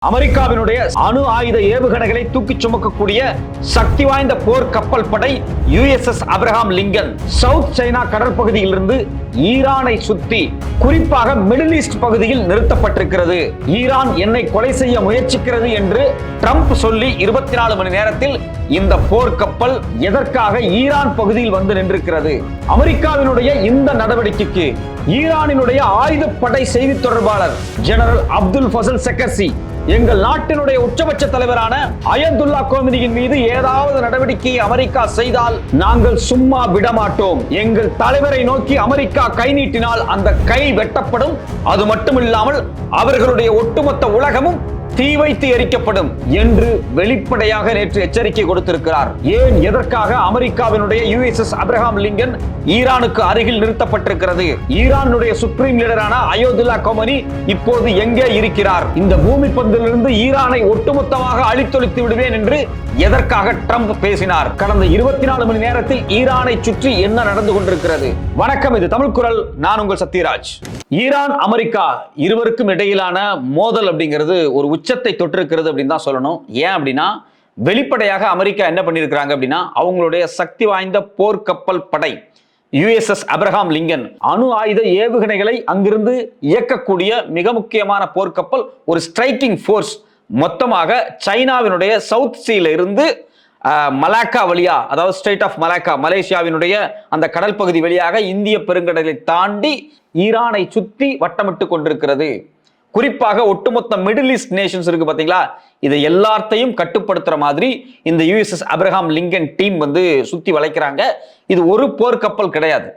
அமெரிக்காவினுடைய அணு ஆயுத ஏவுகணைகளை தூக்கிச் சுமக்கக்கூடிய சக்தி வாய்ந்த போர் கப்பல் படை USS Abraham Lincoln south China கடற்பகுதியிலிருந்து ஈரானை சுத்தி குறிப்பாக மிடில் ஈஸ்ட் பகுதியில் நிறுத்தப்பட்டிருக்கிறது. ஈரான் என்னை கொலை செய்ய முயற்சிக்கிறது என்று ட்ரம்ப் சொல்லி 24 மணி நேரத்தில் இந்த போர் கப்பல் எதற்காக ஈரான் பகுதியில் வந்து நின்றிருக்கிறது? அமெரிக்காவினுடைய இந்த நடவடிக்கைக்கு ஈரானினுடைய ஆயுதப்படை செய்தி தொடர்பாளர் ஜெனரல் அப்துல் ஃபசல் செக்கர்சி எங்கள் நாட்டினுடைய உச்சபட்ச தலைவரான அயதுல்லா கோமினியின் மீது ஏதாவது நடவடிக்கையை அமெரிக்கா செய்தால் நாங்கள் சும்மா விடமாட்டோம். எங்கள் தலைவரை நோக்கி அமெரிக்கா கை நீட்டினால் அந்த கை வெட்டப்படும். அது மட்டுமில்லாமல் அவர்களுடைய ஒட்டுமொத்த உலகமும் தீ வைத்து எரிக்கப்படும் என்று வெளிப்படையாக நேற்று எச்சரிக்கை கொடுத்திருக்கிறார். ஏன் எதற்காக அமெரிக்காவினுடைய USS அப்ரஹாம் லிங்கன் ஈரானுக்கு அருகில் நிறுத்தப்பட்டிருக்கிறது? ஈரானுடைய சுப்ரீம் லீடரான அயதுல்லா கோமனி இப்போது எங்கே இருக்கிறார்? இந்த பூமி பந்திலிருந்து ஈரானை ஒட்டுமொத்தமாக அழித்தொழித்து விடுவேன் என்று எதற்காக ட்ரம்ப் பேசினார்? கடந்த 24 மணி நேரத்தில் ஈரானை சுற்றி என்ன நடந்து கொண்டிருக்கிறது? வணக்கம், இது தமிழ் குரல். நான் உங்கள் சத்யராஜ். ஈரான் அமெரிக்கா இருவருக்கும் இடையிலான மோதல் அப்படிங்கிறது ஒரு உச்சத்தை தொட்டிருக்கிறது அப்படின்னு தான் சொல்லணும். ஏன் அப்படின்னா, வெளிப்படையாக அமெரிக்கா என்ன பண்ணியிருக்கிறாங்க அப்படின்னா, அவங்களுடைய சக்தி வாய்ந்த போர்க்கப்பல் படை USS அப்ரஹாம் லிங்கன் அணு ஆயுத ஏவுகணைகளை அங்கிருந்து இயக்கக்கூடிய மிக முக்கியமான போர்க்கப்பல், ஒரு ஸ்ட்ரைக்கிங் ஃபோர்ஸ் மொத்தமாக சைனாவினுடைய சவுத் சீல இருந்து மலாக்கா வழியா, அதாவது ஸ்ட்ரெய்ட் ஆஃப் மலாக்கா, மலேசியாவினுடைய அந்த கடல் பகுதி வழியாக இந்திய பெருங்கடலை தாண்டி ஈரானை சுத்தி வட்டமிட்டு கொண்டிருக்கிறது. குறிப்பாக ஒட்டுமொத்த மிடில் ஈஸ்ட் நேஷன்ஸ் இருக்கு பாத்தீங்களா, இதை எல்லாத்தையும் கட்டுப்படுத்துற மாதிரி இந்த USS அப்ரஹாம் லிங்கன் டீம் வந்து சுத்தி வளைக்கிறாங்க. இது ஒரு போர்க்கப்பல் கிடையாது.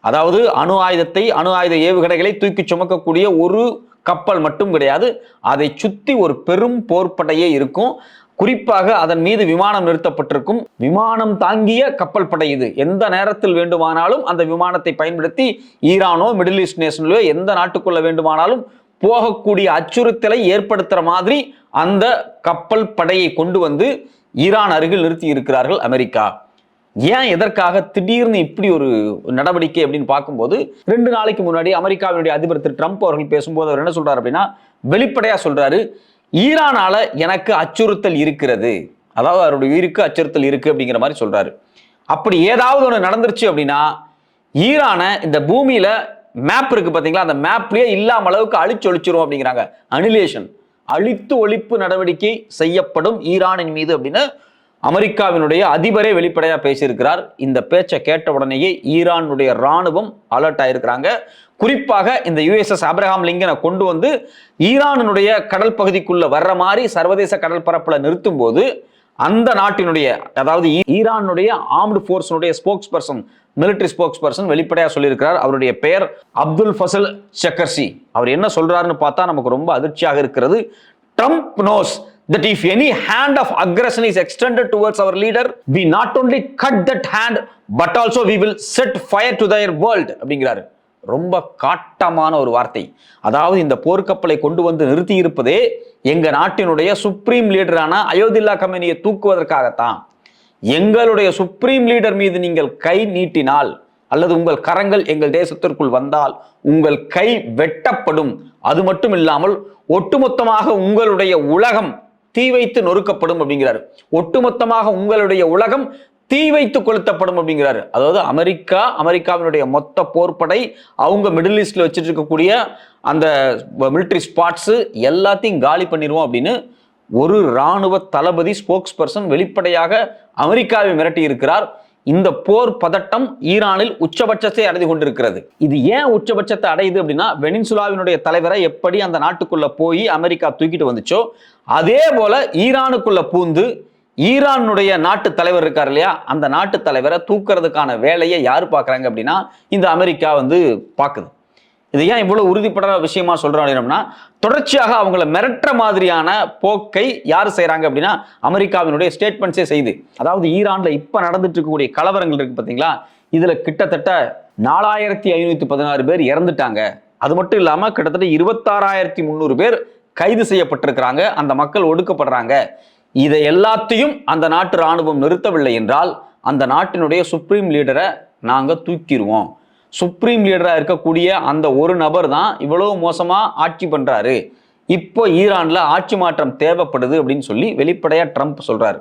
அதாவது அணு ஆயுத ஏவுகணைகளை தூக்கி சுமக்கக்கூடிய ஒரு கப்பல் மட்டும் கிடையாது. அதை சுத்தி ஒரு பெரும் போர்ப்படையே இருக்கும். குறிப்பாக அதன் மீது விமானம் நிறுத்தப்பட்டிருக்கும். விமானம் தாங்கிய கப்பல் படை இது. எந்த நேரத்தில் வேண்டுமானாலும் அந்த விமானத்தை பயன்படுத்தி ஈரானோ மிடில் ஈஸ்ட் நேஷனலோ எந்த நாட்டுக்குள்ள வேண்டுமானாலும் போகக்கூடிய அச்சுறுத்தலை ஏற்படுத்துற மாதிரி அந்த கப்பல் படையை கொண்டு வந்து ஈரான் அருகில் நிறுத்தி இருக்கிறார்கள் அமெரிக்கா. ஏன் எதற்காக திடீர்னு இப்படி ஒரு நடவடிக்கை அப்படின்னு பார்க்கும்போது, 2 நாளைக்கு முன்னாடி அமெரிக்காவினுடைய அதிபர் திரு ட்ரம்ப் அவர்கள் பேசும்போது அவர் என்ன சொல்றாரு அப்படின்னா, வெளிப்படையா சொல்றாரு, ஈரானால எனக்கு அச்சுறுத்தல் இருக்கிறது, அதாவது அவருடைய உயிருக்கு அச்சுறுத்தல் இருக்கு அப்படிங்கிற மாதிரி சொல்றாரு. அப்படி ஏதாவது ஒன்று நடந்துருச்சு அப்படின்னா ஈரானை இந்த பூமியில மேப் இருக்கு பாத்தீங்களா, அந்த மேப்லயே இல்லாம அளவுக்கு ஒழிச்சிரும் அப்படிங்கிறாங்க. அனிலேஷன், அழித்து ஒழிப்பு நடவடிக்கை செய்யப்படும் ஈரானின் மீது அப்படின்னு அமெரிக்காவினுடைய அதிபரே வெளிப்படையா பேசியிருக்கிறார். இந்த பேச்சை கேட்ட உடனேயே ஈரானுடைய ராணுவம் அலர்ட் ஆயிருக்கிறாங்க. குறிப்பாக இந்த USS அப்ரஹாம் லிங்கனை கொண்டு வந்து ஈரானுடைய கடல் பகுதிக்குள்ள வர்ற மாதிரி சர்வதேச கடல் பரப்புல நிறுத்தும் போது அந்த நாட்டினுடைய, அதாவது ஈரானுடைய ஆர்ம்டு ஃபோர்ஸினுடைய spokesperson, military spokesperson வெளிப்படையா சொல்லியிருக்கிறார். அவருடைய பெயர் அப்துல் ஃபசல் செக்கர்சி. அவர் என்ன சொல்றாருன்னு பார்த்தா நமக்கு ரொம்ப அதிர்ச்சியாக இருக்கிறது. Trump knows that if any hand of aggression is extended towards our leader, we not only cut that hand but also we will set fire to their world அப்படிங்கிறாரு. ரொம்ப காட்டமான ஒரு வார்த்தை. அதாவது இந்த போர்க்கப்பலை கொண்டு வந்து நிறுத்தி இருப்பதே எங்க நாட்டினுடைய சுப்ரீம் லீடரான அயதுல்லா கோமனியை தூக்குவதற்காகத்தான். எங்களுடைய சுப்ரீம் லீடர் மீது நீங்கள் கை நீட்டினால் அல்லது உங்கள் கரங்கள் எங்கள் தேசத்திற்குள் வந்தால் உங்கள் கை வெட்டப்படும். அது மட்டும் இல்லாமல் ஒட்டுமொத்தமாக உங்களுடைய உலகம் தீ வைத்து நொறுக்கப்படும் அப்படிங்கிறாரு. ஒட்டுமொத்தமாக உங்களுடைய உலகம் தீ வைத்து கொளுத்தப்படும் அப்படிங்கிறாரு. அதாவது அமெரிக்காவினுடைய மொத்த போர்ப்படை, அவங்க மிடில் ஈஸ்ட்ல வச்சுட்டு இருக்கக்கூடிய அந்த மிலிட்டரி ஸ்பாட்ஸ் எல்லாத்தையும் காலி பண்ணிடுவோம் அப்படின்னு ஒரு ராணுவ தளபதி ஸ்போக்ஸ் பர்சன் வெளிப்படையாக அமெரிக்காவை மிரட்டி இருக்கிறார். இந்த போர் பதட்டம் ஈரானில் உச்சபட்சத்தை அடைந்து கொண்டிருக்கிறது. இது ஏன் உச்சபட்சத்தை அடையுது அப்படின்னா, வெனிசுலாவினுடைய தலைவரை எப்படி அந்த நாட்டுக்குள்ள போய் அமெரிக்கா தூக்கிட்டு வந்துச்சோ அதே போல ஈரானுக்குள்ள பூந்து ஈரானுடைய நாட்டு தலைவர் இருக்கார் இல்லையா, அந்த நாட்டு தலைவரை தூக்குறதுக்கான வேலையை யாரு பாக்குறாங்க அப்படின்னா இந்த அமெரிக்கா வந்து பாக்குது. இது ஏன் இவ்வளவு உறுதிப்பட விஷயமா சொல்றாங்க அப்படின்னா, தொடர்ச்சியாக அவங்கள மிரட்டுற மாதிரியான போக்கை யாரு செய்யறாங்க அப்படின்னா அமெரிக்காவினுடைய ஸ்டேட்மெண்ட்ஸே செய்து. அதாவது ஈரான்ல இப்ப நடந்துட்டு இருக்கக்கூடிய கலவரங்கள் இருக்கு பாத்தீங்களா, இதுல கிட்டத்தட்ட 4516 பேர் இறந்துட்டாங்க. அது மட்டும் இல்லாம கிட்டத்தட்ட 26300 பேர் கைது செய்யப்பட்டிருக்கிறாங்க. அந்த மக்கள் ஒடுக்கப்படுறாங்க. இதை எல்லாத்தையும் அந்த நாட்டு ராணுவம் நிறுத்தவில்லை என்றால் அந்த நாட்டினுடைய சுப்ரீம் லீடரை நாங்க தூக்கிடுவோம். சுப்ரீம் லீடரா இருக்கக்கூடிய அந்த ஒரு நபர் தான் இவ்வளவு மோசமா ஆட்சி பண்றாரு. இப்போ ஈரான்ல ஆட்சி மாற்றம் தேவைப்படுது அப்படின்னு சொல்லி வெளிப்படையா ட்ரம்ப் சொல்றாரு.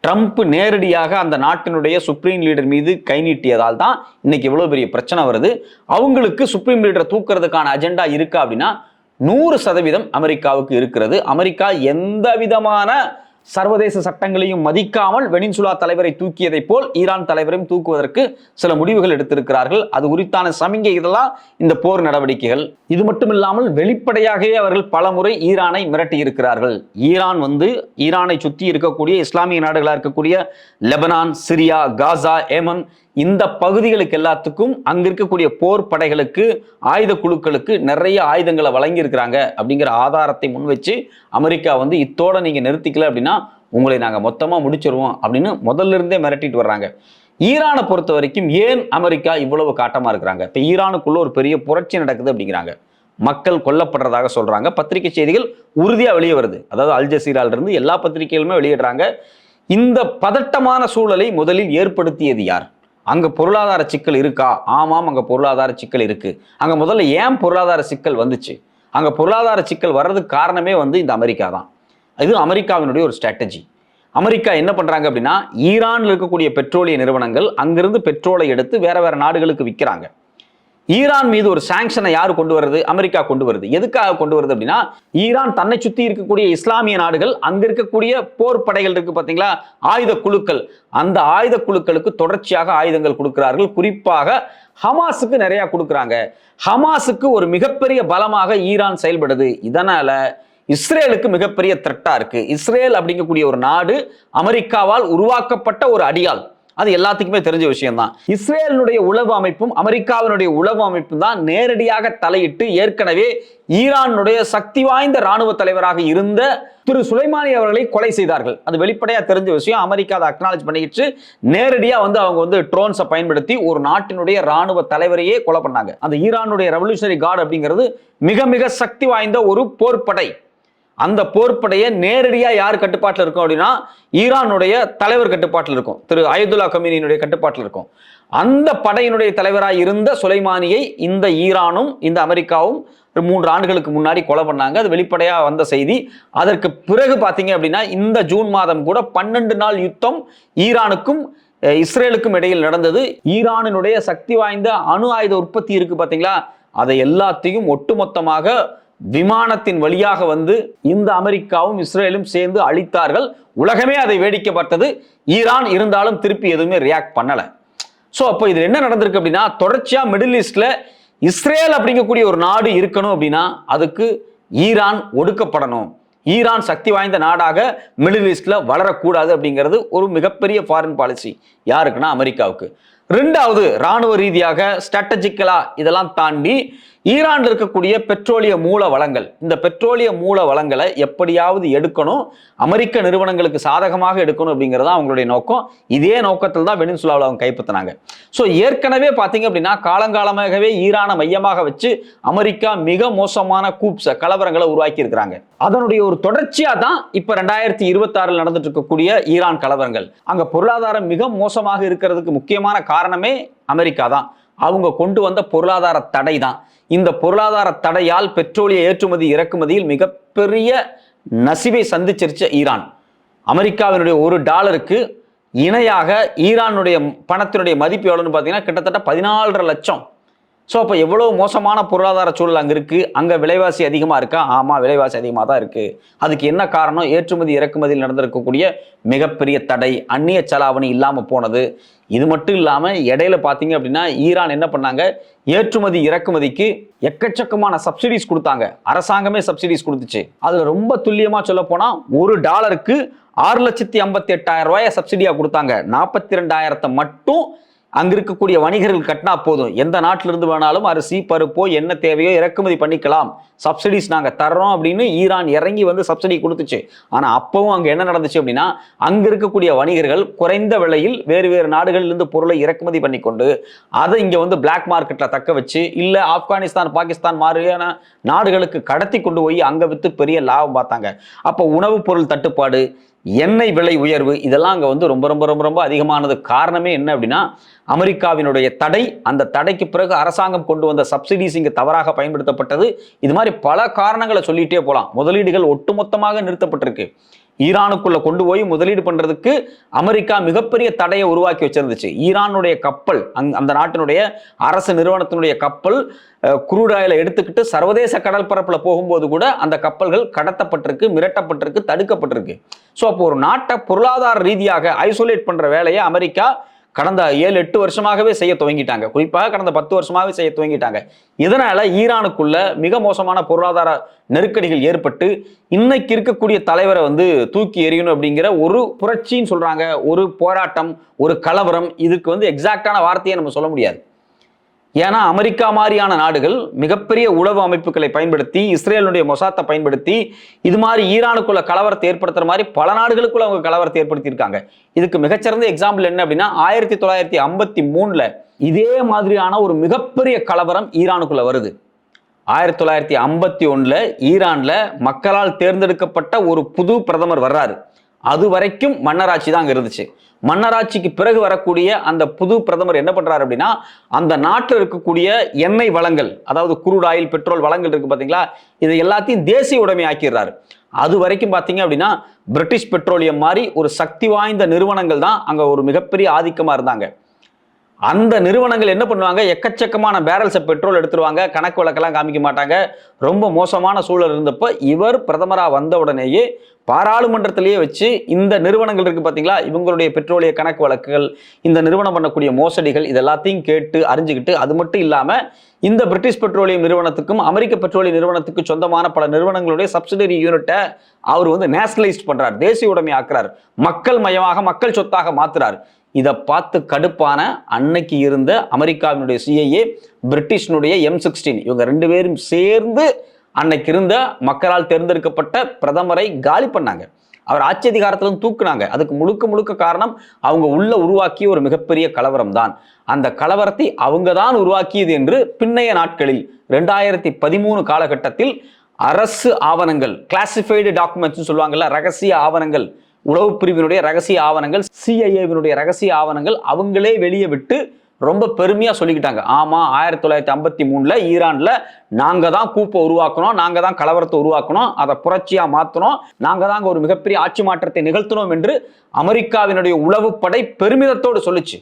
ட்ரம்ப் நேரடியாக அந்த நாட்டினுடைய சுப்ரீம் லீடர் மீது கை நீட்டியதால் தான் இன்னைக்கு இவ்வளவு பெரிய பிரச்சனை வருது. அவங்களுக்கு சுப்ரீம் லீடரை தூக்குறதுக்கான அஜெண்டா இருக்கா அப்படின்னா 100% அமெரிக்காவுக்கு இருக்கிறது. அமெரிக்கா எந்த விதமான சர்வதேச சட்டங்களையும் மதிக்காமல் வெனிசுலா தலைவரை தூக்கியதை போல் ஈரான் தலைவரையும் தூக்குவதற்கு சில முடிவுகள் எடுத்திருக்கிறார்கள். அது குறித்தான சமிங்கை இதெல்லாம் இந்த போர் நடவடிக்கைகள். இது மட்டும் இல்லாமல் வெளிப்படையாகவே அவர்கள் பலமுறை ஈரானை மிரட்டி இருக்கிறார்கள். ஈரானை சுற்றி இருக்கக்கூடிய இஸ்லாமிய நாடுகளாக இருக்கக்கூடிய லெபனான், சிரியா, காசா, ஏமன் இந்த பகுதிகளுக்கு எல்லாத்துக்கும் அங்க இருக்கக்கூடிய போர் படைகளுக்கு, ஆயுத குழுக்களுக்கு நிறைய ஆயுதங்களை வழங்கி இருக்கிறாங்க அப்படிங்கிற ஆதாரத்தை முன் வச்சு அமெரிக்கா இத்தோட நீங்க நிறுத்திக்கல அப்படின்னா உங்களை நாங்க மொத்தமா முடிச்சிருவோம் அப்படின்னு முதல்ல இருந்தே மிரட்டிட்டு வர்றாங்க. ஈரானை பொறுத்த வரைக்கும் ஏன் அமெரிக்கா இவ்வளவு காட்டமா இருக்கிறாங்க? இப்ப ஈரானுக்குள்ள ஒரு பெரிய புரட்சி நடக்குது அப்படிங்கிறாங்க. மக்கள் கொல்லப்படுறதாக சொல்றாங்க. பத்திரிகை செய்திகள் உறுதியா வெளியே வருது. அதாவது அல் ஜசீரால இருந்து எல்லா பத்திரிகைகளுமே வெளியிடுறாங்க. இந்த பதட்டமான சூழலை முதலில் ஏற்படுத்தியது யார்? அங்க பொருளாதார சிக்கல் இருக்கா? ஆமாம், அங்க பொருளாதார சிக்கல் இருக்கு. அங்க முதல்ல ஏன் பொருளாதார சிக்கல் வந்துச்சு? அங்க பொருளாதார சிக்கல் வர்றதுக்கு காரணமே இந்த அமெரிக்கா தான். இது அமெரிக்காவினுடைய ஒரு ஸ்ட்ராட்டஜி. அமெரிக்கா என்ன பண்றாங்க அப்படின்னா, ஈரான்ல இருக்கக்கூடிய பெட்ரோலிய நிறுவனங்கள் அங்கிருந்து பெட்ரோலை எடுத்து வேற வேற நாடுகளுக்கு விற்கிறாங்க. ஈரான் மீது ஒரு சாங்ஷனை யார் கொண்டு வருது? அமெரிக்கா கொண்டு வருது. எதுக்காக கொண்டு வருது அப்படின்னா, ஈரான் தன்னை சுத்தி இருக்கக்கூடிய இஸ்லாமிய நாடுகள், அங்க இருக்கக்கூடிய போர் படைகள் இருக்கு பாத்தீங்களா, ஆயுத குழுக்கள், அந்த ஆயுத குழுக்களுக்கு தொடர்ச்சியாக ஆயுதங்கள் கொடுக்கிறார்கள். குறிப்பாக ஹமாஸுக்கு நிறைய கொடுக்குறாங்க. ஹமாஸுக்கு ஒரு மிகப்பெரிய பலமாக ஈரான் செயல்படுது. இதனால இஸ்ரேலுக்கு மிகப்பெரிய த்ரெட்டா இருக்கு. இஸ்ரேல் அப்படிங்கக்கூடிய ஒரு நாடு அமெரிக்காவால் உருவாக்கப்பட்ட ஒரு அடியாள். அது எல்லாத்துக்குமே தெரிஞ்ச விஷயம் தான். இஸ்ரேலினுடைய உளவு அமைப்பும் அமெரிக்காவினுடைய உளவு அமைப்பும் தான் நேரடியாக தலையிட்டு ஏற்கனவே ஈரானுடைய சக்தி வாய்ந்த ராணுவ தலைவராக இருந்த திரு சுலைமானி அவர்களை கொலை செய்தார்கள். அது வெளிப்படையா தெரிஞ்ச விஷயம். அமெரிக்கா அதை அக்னாலஜ் பண்ணிக்கிட்டு நேரடியா அவங்க ட்ரோன்ஸை பயன்படுத்தி ஒரு நாட்டினுடைய ராணுவ தலைவரையே கொலை பண்ணாங்க. அந்த ஈரானுடைய ரெவல்யூஷனரி கார்டு அப்படிங்கிறது மிக மிக சக்தி வாய்ந்த ஒரு போர்ப்படை. அந்த போர்ப்படையை நேரடியா யார் கட்டுப்பாட்டில் இருக்கும் அப்படின்னா, ஈரானுடைய தலைவர் கட்டுப்பாட்டில் இருக்கும். திரு அயதுல்லா கமீனியினுடைய கட்டுப்பாட்டில் இருக்கும். அந்த படையினுடைய தலைவராக இருந்த சுலைமானியை இந்த ஈரானும் இந்த அமெரிக்காவும் 3 ஆண்டுகளுக்கு முன்னாடி கொலை பண்ணாங்க. அது வெளிப்படையா வந்த செய்தி. அதற்கு பிறகு பாத்தீங்க அப்படின்னா, இந்த ஜூன் மாதம் கூட 12 நாள் யுத்தம் ஈரானுக்கும் இஸ்ரேலுக்கும் இடையில் நடந்தது. ஈரானினுடைய சக்தி வாய்ந்த அணு ஆயுத உற்பத்தி இருக்கு பாத்தீங்களா, அதை எல்லாத்தையும் ஒட்டுமொத்தமாக விமானத்தின் வழியாக இந்த அமெரிக்காவும் இஸ்ரேலும் சேர்ந்து அழித்தார்கள். உலகமே அதை வேடிக்கை பார்த்தது. ஈரான் இருந்தாலும் திருப்பி எதுவுமே ரியாக்ட் பண்ணல. சோ அப்போ இது என்ன நடந்திருக்கு அப்படின்னா, தொடர்ச்சியா மிடில் ஈஸ்ட்ல இஸ்ரேல் அப்படிங்கக்கூடிய ஒரு நாடு இருக்கணும் அப்படின்னா அதுக்கு ஈரான் ஒடுக்கப்படணும். ஈரான் சக்தி வாய்ந்த நாடாக மிடில் ஈஸ்ட்ல வளரக்கூடாது அப்படிங்கிறது ஒரு மிகப்பெரிய ஃபாரின் பாலிசி. யாருக்குன்னா அமெரிக்காவுக்கு. ரெண்டாவது, ராணுவ ரீதியாக ஸ்ட்ராட்டஜிக்கலா இதெல்லாம் தாண்டி ஈரான்ல இருக்கக்கூடிய பெட்ரோலிய மூல வளங்கள், இந்த பெட்ரோலிய மூல வளங்களை எப்படியாவது எடுக்கணும், அமெரிக்க நிறுவனங்களுக்கு சாதகமாக எடுக்கணும் அப்படிங்கிறது அவங்களுடைய நோக்கம். இதே நோக்கத்தில் தான் வெனிசுலாவில் அவங்க கைப்பற்றினாங்க. ஸோ ஏற்கனவே பார்த்தீங்க அப்படின்னா காலங்காலமாகவே ஈரானை மையமாக வச்சு அமெரிக்கா மிக மோசமான கலவரங்களை உருவாக்கி இருக்கிறாங்க. அதனுடைய ஒரு தொடர்ச்சியா தான் இப்ப 2026 நடந்துட்டு இருக்கக்கூடிய ஈரான் கலவரங்கள். அங்க பொருளாதாரம் மிக மோசமாக இருக்கிறதுக்கு முக்கியமான காரணமே அமெரிக்கா தான். அவங்க கொண்டு வந்த பொருளாதார தடை தான். இந்த பொருளாதார தடையால் பெட்ரோலிய ஏற்றுமதி இறக்குமதியில் மிகப்பெரிய நசிவை சந்திச்சிருச்ச ஈரான். அமெரிக்காவினுடைய $1 இணையாக ஈரானுடைய பணத்தினுடைய மதிப்பு எவ்வளவுன்னு பார்த்தீங்கன்னா கிட்டத்தட்ட 14.5 லட்சம். ஸோ அப்போ எவ்வளோ மோசமான பொருளாதார சூழல் அங்கே இருக்குது. அங்கே விலைவாசி அதிகமாக இருக்கா? ஆமாம், விலைவாசி அதிகமாக தான் இருக்குது. அதுக்கு என்ன காரணம்? ஏற்றுமதி இறக்குமதியில் நடந்திருக்கக்கூடிய மிகப்பெரிய தடை, அந்நிய செலாவணி இல்லாமல் போனது. இது மட்டும் இல்லாமல் இடையில பார்த்தீங்க அப்படின்னா ஈரான் என்ன பண்ணாங்க, ஏற்றுமதி இறக்குமதிக்கு எக்கச்சக்கமான சப்சிடிஸ் கொடுத்தாங்க. அரசாங்கமே சப்சிடிஸ் கொடுத்துச்சு. அதில் ரொம்ப துல்லியமாக சொல்ல போனால் $1 6,58,000 சப்சிடியாக கொடுத்தாங்க. 42,000 மட்டும் அங்க இருக்கக்கூடிய வணிகர்கள் கட்டினா போதும். எந்த நாட்டிலிருந்து வேணாலும் அரிசி, பருப்போ என்ன தேவையோ இறக்குமதி பண்ணிக்கலாம், சப்சிடிஸ் நாங்க தர்றோம் அப்படின்னு ஈரான் இறங்கி சப்சிடி கொடுத்துச்சு. ஆனா அப்பவும் அங்க என்ன நடந்துச்சு அப்படின்னா, அங்க இருக்கக்கூடிய வணிகர்கள் குறைந்த விலையில் வேறு வேறு நாடுகளிலிருந்து பொருளை இறக்குமதி பண்ணி கொண்டு அதை இங்க பிளாக் மார்க்கெட்ல தக்க வச்சு, இல்ல ஆப்கானிஸ்தான், பாகிஸ்தான் மாதிரியான நாடுகளுக்கு கடத்தி கொண்டு போய் அங்க வித்து பெரிய லாபம் பார்த்தாங்க. அப்போ உணவுப் பொருள் தட்டுப்பாடு, எண்ணெய் விலை உயர்வு, இதெல்லாம் அங்கே வந்து ரொம்ப ரொம்ப ரொம்ப ரொம்ப அதிகமானது. காரணமே என்ன அப்படின்னா அமெரிக்காவினுடைய தடை. அந்த தடைக்கு பிறகு அரசாங்கம் கொண்டு வந்த சப்சிடிஸ் இங்கே தவறாக பயன்படுத்தப்பட்டது. இது மாதிரி பல காரணங்களை சொல்லிட்டே போகலாம். முதலீடுகள் ஒட்டுமொத்தமாக நிறுத்தப்பட்டிருக்கு. ஈரானுக்குள்ள கொண்டு போய் முதலீடு பண்றதுக்கு அமெரிக்கா மிகப்பெரிய தடையை உருவாக்கி வச்சிருந்துச்சு. ஈரானுடைய கப்பல், அந்த நாட்டினுடைய அரசு நிறுவனத்தினுடைய கப்பல் குரூட் ஆயிலை எடுத்துக்கிட்டு சர்வதேச கடல் பரப்புல போகும்போது கூட அந்த கப்பல்கள் கடத்தப்பட்டிருக்கு, மிரட்டப்பட்டிருக்கு, தடுக்கப்பட்டிருக்கு. ஸோ அப்போ ஒரு நாட்டை பொருளாதார ரீதியாக ஐசோலேட் பண்ற வேலையை அமெரிக்கா கடந்த 7-8 வருஷமாகவே செய்ய துவங்கிட்டாங்க. குறிப்பாக கடந்த 10 வருஷமாகவே செய்ய துவங்கிட்டாங்க. இதனால ஈரானுக்குள்ள மிக மோசமான பொருளாதார நெருக்கடிகள் ஏற்பட்டு இன்னைக்கு இருக்கக்கூடிய தலைவரை வந்து தூக்கி எறியணும் அப்படிங்கிற ஒரு புரட்சின்னு சொல்றாங்க, ஒரு போராட்டம், ஒரு கலவரம். இதுக்கு வந்து எக்ஸாக்டான வார்த்தையை நம்ம சொல்ல முடியாது. ஏன்னா அமெரிக்கா மாதிரியான நாடுகள் மிகப்பெரிய உளவு அமைப்புகளை பயன்படுத்தி, இஸ்ரேலுடைய மொசாத்தை பயன்படுத்தி இது மாதிரி ஈரானுக்குள்ள கலவரத்தை ஏற்படுத்துற மாதிரி பல நாடுகளுக்குள்ள அவங்க கலவரத்தை ஏற்படுத்தியிருக்காங்க. இதுக்கு மிகச்சிறந்த எக்ஸாம்பிள் என்ன அப்படின்னா 1953 இதே மாதிரியான ஒரு மிகப்பெரிய கலவரம் ஈரானுக்குள்ள வருது. 1951 ஈரான்ல மக்களால் தேர்ந்தெடுக்கப்பட்ட ஒரு புது பிரதமர் வர்றாரு. அது வரைக்கும் மன்னராட்சி தான் அங்க இருந்துச்சு. மன்னராட்சிக்கு பிறகு வரக்கூடிய அந்த புது பிரதமர் என்ன பண்றாரு அப்படின்னா அந்த நாட்டில் இருக்கக்கூடிய எண்ணெய் வளங்கள், அதாவது குரூட் ஆயில், பெட்ரோல் வளங்கள் இருக்கு பாத்தீங்களா, இதை எல்லாத்தையும் தேசிய உடைமை ஆக்கிடுறாரு. அது வரைக்கும் பாத்தீங்க அப்படின்னா பிரிட்டிஷ் பெட்ரோலியம் மாதிரி ஒரு சக்தி வாய்ந்த நிறுவனங்கள் தான் அங்க ஒரு மிகப்பெரிய ஆதிக்கமா இருந்தாங்க. அந்த நிறுவனங்கள் என்ன பண்ணுவாங்க, எக்கச்சக்கமான பேரல்ஸ் பெட்ரோல் எடுத்துருவாங்க, கணக்கு வழக்கெல்லாம் காமிக்க மாட்டாங்க. ரொம்ப மோசமான சூழல் இருந்தப்ப இவர் பிரதமராக வந்த உடனேயே பாராளுமன்றத்திலேயே வச்சு இந்த நிறுவனங்கள் இருக்கு பார்த்தீங்களா, இவங்களுடைய பெட்ரோலிய கணக்கு வழக்குகள், இந்த நிறுவனம் பண்ணக்கூடிய மோசடிகள், இது எல்லாத்தையும் கேட்டு அறிஞ்சுக்கிட்டு, அது மட்டும் இல்லாமல் இந்த பிரிட்டிஷ் பெட்ரோலியம் நிறுவனத்துக்கும் அமெரிக்க பெட்ரோலிய நிறுவனத்துக்கு சொந்தமான பல நிறுவனங்களுடைய சப்சிடரி யூனிட்டை அவர் வந்து நேஷனலைஸ்ட் பண்றார், தேசிய உடைமை ஆக்குறார், மக்கள் மயமாக, மக்கள் சொத்தாக மாத்துறார். இதை பார்த்து கடுப்பான அன்னைக்கு இருந்த அமெரிக்காவினுடைய CIA, பிரிட்டிஷனுடைய M16, இவங்க 2 பேரும் சேர்ந்து அன்னைக்கு இருந்த மக்களால் தேர்ந்தெடுக்கப்பட்ட பிரதமரை காலி பண்ணாங்க. அவர் ஆட்சி அதிகாரத்திலும் தூக்குனாங்க. அதுக்கு முழுக்க முழுக்க காரணம் அவங்க உள்ள உருவாக்கிய ஒரு மிகப்பெரிய கலவரம் தான். அந்த கலவரத்தை அவங்க தான் உருவாக்கியது என்று பின்னைய நாட்களில் 2013 காலகட்டத்தில் அரசு ஆவணங்கள், கிளாசிஃபைடு டாக்குமெண்ட்ஸ் சொல்லுவாங்கல்ல, ரகசிய ஆவணங்கள், உளவு பிரிவினுடைய ரகசிய ஆவணங்கள், CIA ரகசிய ஆவணங்கள் அவங்களே வெளியே விட்டு ரொம்ப பெருமையா சொல்லிக்கிட்டாங்க. ஆமா, 1953 ஈரான்ல நாங்க தான் கூப்பை உருவாக்கணும், நாங்க தான் கலவரத்தை உருவாக்கணும், அதை புரட்சியா மாத்தணும், நாங்க தான் ஒரு மிகப்பெரிய ஆட்சி மாற்றத்தை நிகழ்த்தணும் என்று அமெரிக்காவினுடைய உளவுப்படை பெருமிதத்தோடு சொல்லுச்சு.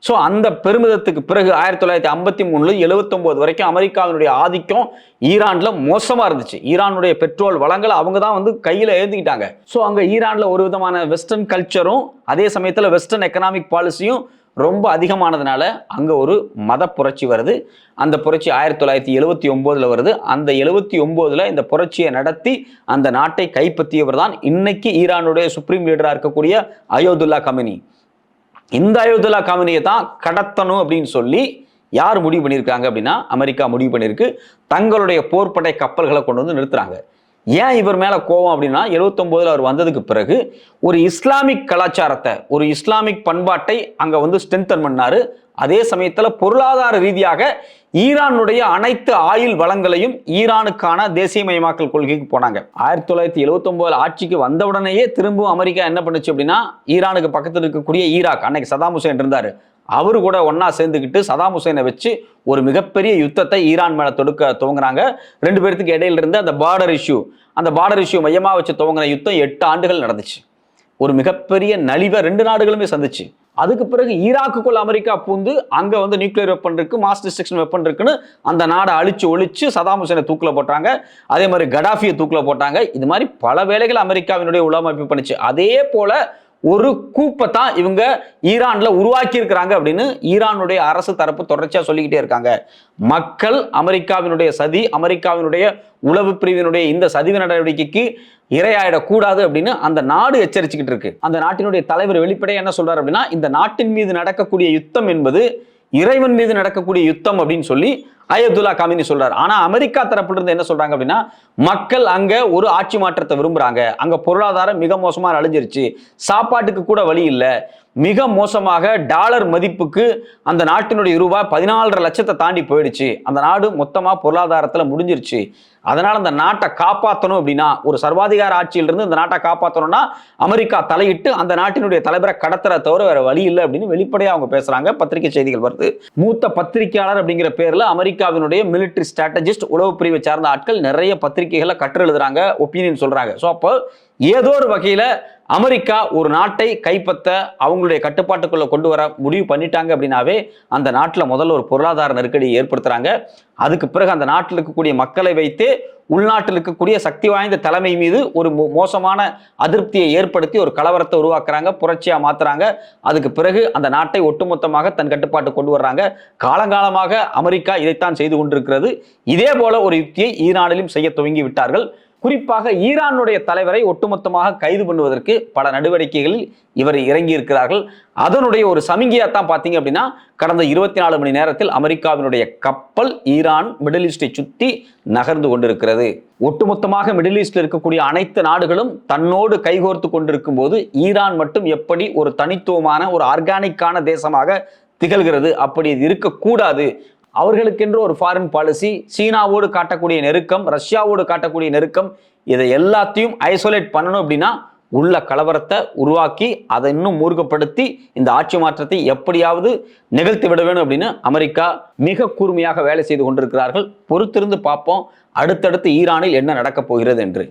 ஸோ அந்த பெருமிதத்துக்கு பிறகு 1953 79 வரைக்கும் அமெரிக்காவினுடைய ஆதிக்கம் ஈரான்ல மோசமா இருந்துச்சு. ஈரானுடைய பெட்ரோல் வளங்களை அவங்க தான் வந்து கையில ஏந்திக்கிட்டாங்க. ஸோ அங்க ஈரான்ல ஒரு விதமான வெஸ்டர்ன் கல்ச்சரும் அதே சமயத்தில் வெஸ்டர்ன் எக்கனாமிக் பாலிசியும் ரொம்ப அதிகமானதுனால அங்க ஒரு மத புரட்சி வருது. அந்த புரட்சி 1979 வருது. அந்த 79 இந்த புரட்சியை நடத்தி அந்த நாட்டை கைப்பற்றியவர் தான் இன்னைக்கு ஈரானுடைய சுப்ரீம் லீடரா இருக்கக்கூடிய அயோதுல்லா கமினி. இந்த அயோதுல்லா கமினியை தான் கடத்தணும் அப்படின்னு சொல்லி யார் முடிவு பண்ணியிருக்காங்க அப்படின்னா அமெரிக்கா முடிவு பண்ணியிருக்கு. தங்களுடைய போர்ப்படை கப்பல்களை கொண்டு வந்து நிறுத்துறாங்க. ஏன் இவர் மேல கோபம் அப்படின்னா 79 அவர் வந்ததுக்கு பிறகு ஒரு இஸ்லாமிக் கலாச்சாரத்தை, ஒரு இஸ்லாமிக் பண்பாட்டை அங்க வந்து ஸ்ட்ரென்தன் பண்ணாரு. அதே சமயத்துல பொருளாதார ரீதியாக ஈரானுடைய அனைத்து ஆயில் வளங்களையும் ஈரானுக்கான தேசியமயமாக்கல் கொள்கைக்கு போனாங்க. 1979 ஆட்சிக்கு வந்த உடனேயே திரும்பவும் அமெரிக்கா என்ன பண்ணுச்சு அப்படின்னா ஈரானுக்கு பக்கத்தில் இருக்கக்கூடிய ஈராக், அன்னைக்கு சதாம் ஹுசைன் இருந்தாரு, அவரு கூட ஒன்னா சேர்ந்துக்கிட்டு சதாம் ஹுசைனை வச்சு ஒரு மிகப்பெரிய யுத்தத்தை ஈரான் மேல தொடுக்க துவங்குறாங்க. 2 பேருக்கு இடையில இருந்து அந்த பார்டர் இஷ்யூ மையமா வச்சு துவங்கின யுத்தம் 8 ஆண்டுகள் நடந்துச்சு. ஒரு மிகப்பெரிய நலிவை 2 நாடுகளுமே சந்திச்சு. அதுக்கு பிறகு ஈராக்குக்குள்ள அமெரிக்கா பூந்து அங்க வந்து நியூக்ளியர் வெப்பன் இருக்கு, மாஸ் டிஸ்ட்ரக்ஷன் வெப்பன் இருக்குன்னு அந்த நாடை ஒழிச்சு சதாம் ஹுசைனை தூக்கில போட்டாங்க. அதே மாதிரி கடாஃபியை தூக்கில போட்டாங்க. இது மாதிரி பல வேலைகள் அமெரிக்காவினுடைய உளவமைப்பு பண்ணிச்சு. அதே போல ஒரு கூப்பை தான் இவங்க ஈரான்ல உருவாக்கி இருக்கிறாங்க அப்படின்னு ஈரானுடைய அரசு தரப்பு தொடர்ச்சியா சொல்லிக்கிட்டே இருக்காங்க. மக்கள் அமெரிக்காவினுடைய சதி, அமெரிக்காவினுடைய உளவு பிரிவினுடைய இந்த சதிவு நடவடிக்கைக்கு இரையாயிடக்கூடாது அப்படின்னு அந்த நாடு எச்சரிச்சுக்கிட்டு இருக்கு. அந்த நாட்டினுடைய தலைவர் வெளிப்படையா என்ன சொல்றாரு அப்படின்னா இந்த நாட்டின் மீது நடக்கக்கூடிய யுத்தம் என்பது இறைவன் மீது நடக்கக்கூடிய யுத்தம் அப்படின்னு சொல்லி அயத்துல்லா காமினி சொல்றாரு. ஆனா அமெரிக்கா தரப்புல இருந்து என்ன சொல்றாங்க அப்படின்னா, மக்கள் அங்க ஒரு ஆட்சி மாற்றத்தை விரும்புறாங்க, அங்க பொருளாதாரம் மிக மோசமா அழிஞ்சிருச்சு, சாப்பாட்டுக்கு கூட வழி இல்ல, மிக மோசமாக டாலர் மதிப்புக்கு அந்த நாட்டினுடைய ரூபாய் 14.5 லட்சத்தை தாண்டி போயிடுச்சு, அந்த நாடு மொத்தமா பொருளாதாரத்துல முடிஞ்சிருச்சு, அதனால அந்த நாட்டை காப்பாற்றணும் அப்படின்னா, ஒரு சர்வாதிகார ஆட்சியிலிருந்து இந்த நாட்டை காப்பாற்றணும்னா அமெரிக்கா தலையிட்டு அந்த நாட்டினுடைய தலைவரை கடத்துற தவிர வேற வழி இல்லை அப்படின்னு வெளிப்படையா அவங்க பேசுறாங்க. பத்திரிகை செய்திகள் வருது. மூத்த பத்திரிகையாளர் அப்படிங்கிற பேர்ல அமெரிக்காவினுடைய மிலிட்டரி ஸ்ட்ராட்டஜிஸ்ட், உளவு பிரிவை சார்ந்த ஆட்கள் நிறைய பத்திரிகைகளை கற்று எழுதுறாங்க, ஒப்பீனியன் சொல்றாங்க. ஸோ அப்போ ஏதோ ஒரு வகையில அமெரிக்கா ஒரு நாட்டை கைப்பற்ற அவங்களுடைய கட்டுப்பாட்டுக்குள்ள கொண்டு வர முடிவு பண்ணிட்டாங்க அப்படின்னாவே அந்த நாட்டில் முதல்ல ஒரு பொருளாதார நெருக்கடியை ஏற்படுத்துறாங்க. அதுக்கு பிறகு அந்த நாட்டில் இருக்கக்கூடிய மக்களை வைத்து உள்நாட்டில் இருக்கக்கூடிய சக்தி வாய்ந்த தலைமை மீது ஒரு மோசமான அதிருப்தியை ஏற்படுத்தி ஒரு கலவரத்தை உருவாக்குறாங்க, புரட்சியா மாத்துறாங்க. அதுக்கு பிறகு அந்த நாட்டை ஒட்டுமொத்தமாக தன் கட்டுப்பாட்டு கொண்டு வர்றாங்க. காலங்காலமாக அமெரிக்கா இதைத்தான் செய்து கொண்டிருக்கிறது. இதே போல ஒரு யுக்தியை ஈரானிலும் செய்ய துவங்கி விட்டார்கள். குறிப்பாக ஈரானுடைய தலைவரை ஒட்டுமொத்தமாக கைது பண்ணுவதற்கு பல நடவடிக்கைகளில் இவர் இறங்கி இருக்கிறார்கள். அதனுடைய ஒரு சமிகையாத்தான் பார்த்தீங்க அப்படின்னா, கடந்த 24 மணி நேரத்தில் அமெரிக்காவினுடைய கப்பல் ஈரான் மிடில் ஈஸ்டை சுற்றி நகர்ந்து கொண்டிருக்கிறது. ஒட்டுமொத்தமாக மிடில் ஈஸ்டில் இருக்கக்கூடிய அனைத்து நாடுகளும் தன்னோடு கைகோர்த்து கொண்டிருக்கும் போது ஈரான் மட்டும் எப்படி ஒரு தனித்துவமான ஒரு ஆர்கானிக்கான தேசமாக திகழ்கிறது, அப்படி இருக்கக்கூடாது. அவர்களுக்கென்று ஒரு ஃபாரின் பாலிசி, சீனாவோடு காட்டக்கூடிய நெருக்கம், ரஷ்யாவோடு காட்டக்கூடிய நெருக்கம், இதை எல்லாத்தையும் ஐசோலேட் பண்ணணும் அப்படின்னா உள்ள கலவரத்தை உருவாக்கி அதை இன்னும் மூர்க்கப்படுத்தி இந்த ஆட்சி மாற்றத்தை எப்படியாவது நிகழ்த்தி விட வேணும் அப்படின்னு அமெரிக்கா மிக கூர்மையாக வேலை செய்து கொண்டிருக்கிறார்கள். பொறுத்திருந்து பார்ப்போம் அடுத்தடுத்து ஈரானில் என்ன நடக்கப் போகிறது என்று.